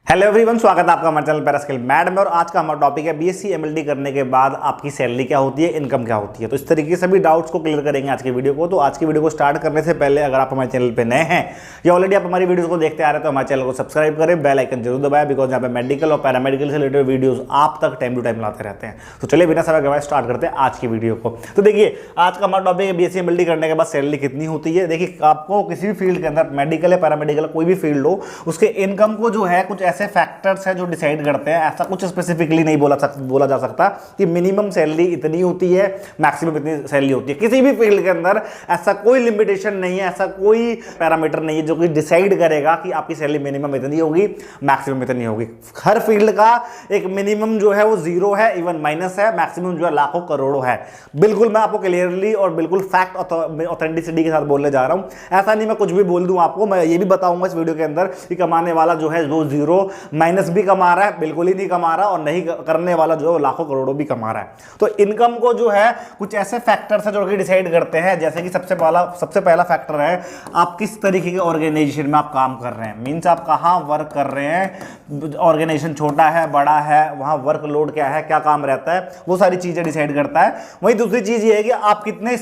Hello everyone, स्वागत है आपका हमारे चैनल पैरास्किल मैड में। और आज का हमारा टॉपिक है बीएससी एमएलटी करने के बाद आपकी सैलरी क्या होती है, इनकम क्या होती है। तो इस तरीके से सभी डाउट्स को क्लियर करेंगे आज की वीडियो को। तो आज की वीडियो को स्टार्ट करने से पहले अगर आप हमारे चैनल पे नए हैं या ऑलरेडी आप हमारी वीडियोस को देखते आ रहे हैं तो हमारे चैनल को सब्सक्राइब करें, बेल आइकन जरूर दबाएं, बिकॉज यहाँ पे मेडिकल और पैरामेडिकल से रिलेटेड वीडियोज आप तक टाइम टू टाइम लाते रहते हैं। तो चलिए बिना समय गवाए स्टार्ट करते हैं आज की वीडियो को। तो देखिए आज का हमारा टॉपिक है बीएससी एमएलटी करने के बाद सैलरी कितनी होती है। देखिए आपको किसी भी फील्ड के अंदर, मेडिकल है पैरामेडिकल कोई भी फील्ड हो, उसके इनकम को जो है कुछ ऐसे फैक्टर्स है जो डिसाइड करते हैं। ऐसा कुछ स्पेसिफिकली नहीं बोला जा सकता कि मिनिमम सैलरी इतनी होती है, मैक्सिमम इतनी सैलरी होती है। किसी भी फील्ड के अंदर ऐसा कोई लिमिटेशन नहीं है, ऐसा कोई पैरामीटर नहीं है जो कि डिसाइड करेगा कि आपकी सैलरी मिनिमम इतनी होगी, मैक्सिमम इतनी होगी। हर फील्ड का एक मिनिमम जो है वो जीरो है, इवन माइनस है, मैक्सिमम जो है लाखों करोड़ों है। बिल्कुल मैं आपको क्लियरली और बिल्कुल फैक्ट ऑथेंटिसिटी के साथ बोलने जा रहा हूं। ऐसा नहीं मैं कुछ भी बोल दूं आपको। मैं ये भी बताऊंगा इस वीडियो के अंदर कि कमाने वाला जो है वो जीरो माइनस भी कमा रहा है, बिल्कुल ही नहीं कमा रहा, और नहीं करने वाला जो है लाखों करोड़ों भी कमा रहा है। तो इनकम को जो है कुछ ऐसे फैक्टर्स हैं जो कि डिसाइड करते हैं। जैसे कि सबसे पहला फैक्टर है आप किस तरीके के ऑर्गेनाइजेशन में आप काम कर रहे हैं। मींस आप कहां वर्क कर रहे हैं, ऑर्गेनाइजेशन छोटा है बड़ा है, वहां वर्कलोड क्या है, क्या काम रहता है, वो सारी चीजें डिसाइड करता है। वहीं दूसरी चीज ये है कि आप कितने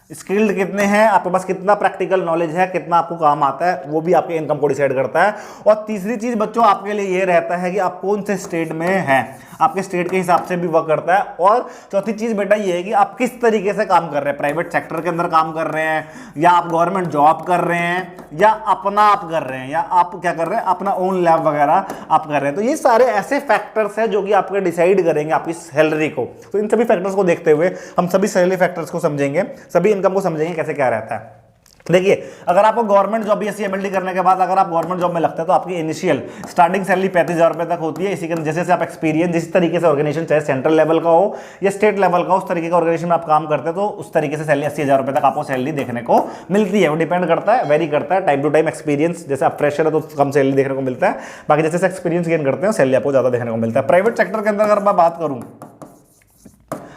स्किल्ड कितने हैं, आपके पास कितना प्रैक्टिकल नॉलेज है, कितना आपको काम आता है, वो भी आपके इनकम को डिसाइड करता है। और तीसरी चीज बच्चों आपके लिए ये रहता है कि आप कौन से स्टेट में हैं, आपके स्टेट के हिसाब से भी वर्क करता है। और चौथी चीज बेटा ये है कि आप किस तरीके से काम कर रहे हैं, प्राइवेट सेक्टर के अंदर काम कर रहे हैं या आप गवर्नमेंट जॉब कर रहे हैं या अपना आप कर रहे हैं या आप क्या कर रहे हैं, अपना ओन लैब वगैरह आप कर रहे हैं। तो ये सारे ऐसे फैक्टर्स हैं जो कि आपके डिसाइड करेंगे आपकी सैलरी को। तो इन सभी फैक्टर्स को देखते हुए हम सभी सैलरी फैक्टर्स को समझेंगे, सभी इनकम को समझेंगे कैसे क्या रहता है। देखिए अगर आपको गवर्नमेंट जॉब बीएससी एमएलटी करने के बाद अगर आप गवर्नमेंट जॉब में लगते हैं तो आपकी इनिशियल स्टार्टिंग सैलरी 35,000 रुपए तक होती है। इसी के जैसे आप एक्सपीरियंस, जिस तरीके से ऑर्गेनाइजेशन चाहे सेंट्रल लेवल का हो या स्टेट लेवल का, उस तरीके का ऑर्गेनाइजेशन में आप काम करते हैं तो उस तरीके से सैलरी 80,000 रुपए तक आपको सैलरी देखने को मिलती है। वो डिपेंड करता है, वेरी करता है टाइम टू टाइम एक्सपीरियंस। जैसे आप फ्रेशर है तो कम सैलरी देखने को मिलता है, बाकी जैसे एक्सपीरियंस गेन करते हैं सैलरी आपको ज्यादा देखने को मिलता है। प्राइवेट सेक्टर के अंदर अगर मैं बात करूं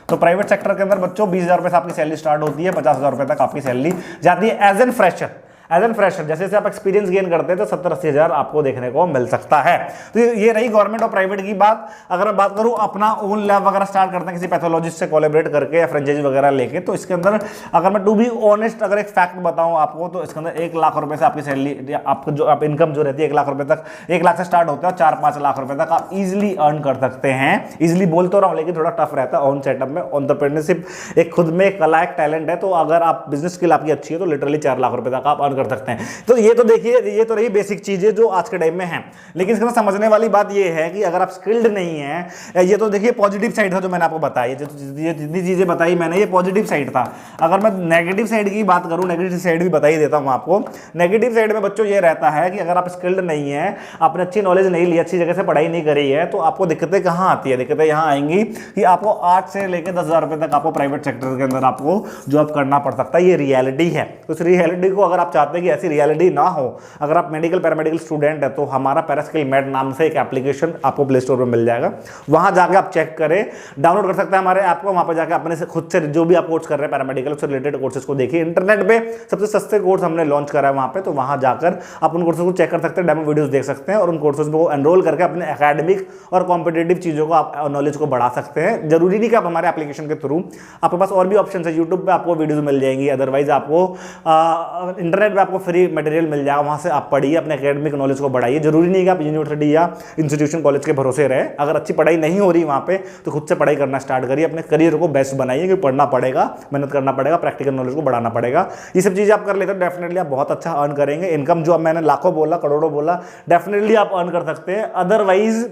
तो प्राइवेट सेक्टर के अंदर बच्चों 20,000 रुपए से आपकी सैलरी स्टार्ट होती है, 50,000 रुपए तक आपकी सैलरी जाती है एज एन फ्रेशर। जैसे जैसे आप एक्सपीरियंस गेन करते हैं तो 70-80 हज़ार आपको देखने को मिल सकता है। तो ये रही गवर्नमेंट और प्राइवेट की बात। अगर मैं बात करूं अपना ओन लैब वगैरह स्टार्ट करते हैं किसी पैथोलॉजिस्ट से कोलैबोरेट करके या फ्रेंचाइजी वगैरह लेके, तो इसके अंदर अगर मैं टू बी ऑनेस्ट अगर एक फैक्ट बताऊं आपको तो इसके अंदर 1 लाख रुपए से आपकी सैलरी, आपको जो आप इनकम जो रहती है 1 लाख रुपए तक, 1 लाख से स्टार्ट होता है, 4-5 लाख रुपए तक आप इजिली अर्न कर सकते हैं। इजिली बोल तो रहा हूं लेकिन थोड़ा टफ रहता है ऑन सेटअप में। एंटरप्रेन्योरशिप एक खुद में एक कला, एक टैलेंट है। तो अगर आप बिजनेस स्किल आपकी अच्छी है तो लिटरली 4 लाख रुपए तक आप अर्न कर सकते हैं। तो ये तो देखिए, ये तो रही बेसिक चीजें जो आज के टाइम में हैं। लेकिन इसके समझने वाली बात ये है कि अगर आप स्किल्ड नहीं है, ये तो देखिए पॉजिटिव साइड था जो मैंने आपको बताई, जितनी चीजें बताई मैंने, ये पॉजिटिव साइड था। अगर मैं नेगेटिव साइड की बात करूं, नेगेटिव साइड भी बता ही देता हूं आपको। नेगेटिव साइड में बच्चों ये रहता है कि अगर आप स्किल्ड नहीं है, आपने अच्छी नॉलेज नहीं ली, अच्छी जगह से पढ़ाई नहीं करी है, तो आपको दिक्कतें कहां आती है? दिक्कतें यहां आएंगी कि आपको 8 से लेकर 10,000 रुपए तक आपको प्राइवेट सेक्टर के अंदर आपको जॉब करना पड़ सकता है। ये रियलिटी है। तो इस रियलिटी को अगर आप चाहते हैं कि ऐसी रियलिटी ना हो, अगर आप मेडिकल पैरामेडिकल स्टूडेंट है तो हमारा पैरास्किल मैड नाम से एक एप्लीकेशन आपको प्ले स्टोर में मिल जाएगा। वहां जाकर आप चेक करें, डाउनलोड कर सकते हैं हमारे ऐप को। वहां पर जाकर अपने से खुद से जो भी आप कोर्स कर रहे हैं पैरामेडिकल, उससे रिलेटेड कोर्सेज को देखिए। इंटरनेट पे सबसे सस्ते कोर्स हमने लॉन्च करा है वहां पे, तो वहां जाकर आप उन कोर्सेज को चेक कर सकते हैं, डेमो वीडियोस देख सकते हैं और उन कोर्सेज को एनरोल करके अपने एकेडमिक और कॉम्पिटेटिव चीजों को आप नॉलेज को बढ़ा सकते हैं। जरूरी नहीं कि आप हमारे एप्लीकेशन के थ्रू, आपके पास और भी ऑप्शन है। यूट्यूब पे आपको वीडियोज मिल जाएंगी, अदरवाइज आपको इंटरनेट पे आपको फ्री मटेरियल मिल जाएगा, वहां से आप पढ़िए, अपने एकेडमिक नॉलेज को बढ़ाइए। जरूरी नहीं कि आप यूनिवर्सिटी या इंस्टीट्यूशन कॉलेज के भरोसे रहे। अगर अच्छी पढ़ाई नहीं हो रही वहां पे तो खुद से पढ़ाई करना स्टार्ट करिए, अपने करियर को बेस्ट बनाइए, क्योंकि पढ़ना पड़ेगा, मेहनत करना पड़ेगा, प्रैक्टिकल नॉलेज को बढ़ाना पड़ेगा। ये सब चीजें आप कर लेते हैं डेफिनेटली आप बहुत अच्छा अर्न करेंगे। इनकम जो मैंने लाखों बोला, करोड़ों बोला, डेफिनेटली आप अर्न कर सकते हैं। अदरवाइज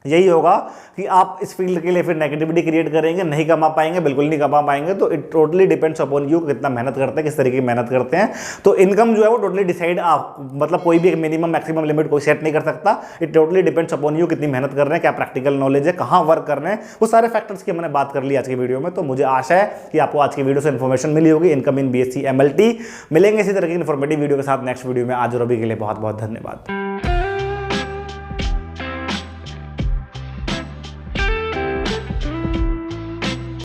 यही होगा कि आप इस फील्ड के लिए फिर नेगेटिविटी क्रिएट करेंगे, नहीं कमा पाएंगे, बिल्कुल नहीं कमा पाएंगे। तो it totally depends upon you, कितना मेहनत करते हैं, किस तरीके की मेहनत करते हैं। तो इनकम जो है वो टोटली डिसाइड, आप मतलब कोई भी एक मिनिमम मैक्सिमम लिमिट कोई सेट नहीं कर सकता। It totally depends upon you, कितनी मेहनत कर रहे हैं, क्या प्रैक्टिकल नॉलेज है, कहाँ वर्क कर रहे हैं, वो सारे फैक्टर्स की मैंने बात कर ली आज की वीडियो में। तो मुझे आशा है कि आपको आज की वीडियो से इन्फॉर्मेशन मिली होगी इनकम इन बीएससी एमएलटी। मिलेंगे इसी तरह की इन्फॉर्मेटिव वीडियो के साथ नेक्स्ट वीडियो में। आज और अभी के लिए बहुत बहुत धन्यवाद।